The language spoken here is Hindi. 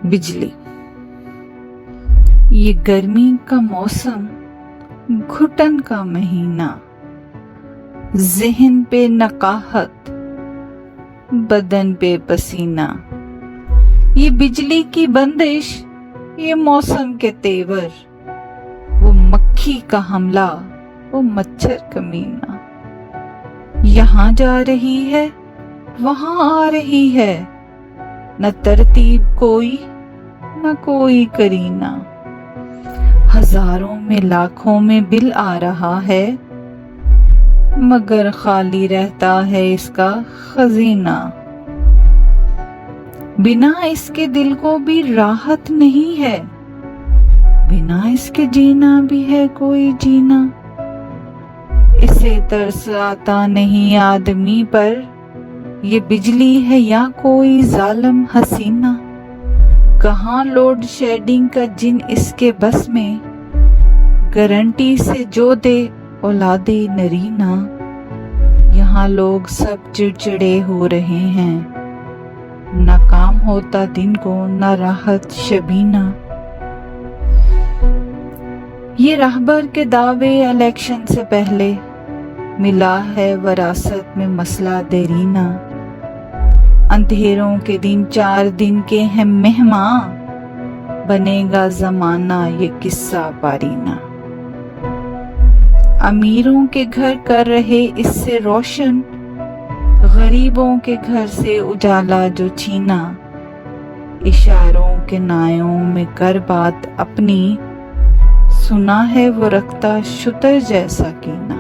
बिजली। ये गर्मी का मौसम, घुटन का महीना, ज़हन पे नकाहत, बदन पे पसीना। ये बिजली की बंदिश, ये मौसम के तेवर, वो मक्खी का हमला, वो मच्छर कमीना। यहाँ जा रही है, वहाँ आ रही है, न तरतीब कोई, न कोई करीना। हजारों में लाखों में बिल आ रहा है, मगर खाली रहता है इसका खजीना। बिना इसके दिल को भी राहत नहीं है, बिना इसके जीना भी है कोई जीना। इसे तरस आता नहीं आदमी पर, ये बिजली है या कोई जालिम हसीना। कहाँ लोड शेडिंग का जिन इसके बस में, गारंटी से जो दे औलादे नरीना। यहाँ लोग सब चिड़चिड़े हो रहे हैं, न काम होता दिन को न राहत शबीना। ये रहबर के दावे इलेक्शन से पहले, मिला है वरासत में मसला देरीना। अंधेरों के दिन 4 दिन के हैं मेहमान, बनेगा जमाना ये किस्सा पारीना। अमीरों के घर कर रहे इससे रोशन, गरीबों के घर से उजाला जो छीना। इशारों के नायों में कर बात अपनी, सुना है वो रखता शुतर जैसा कीना।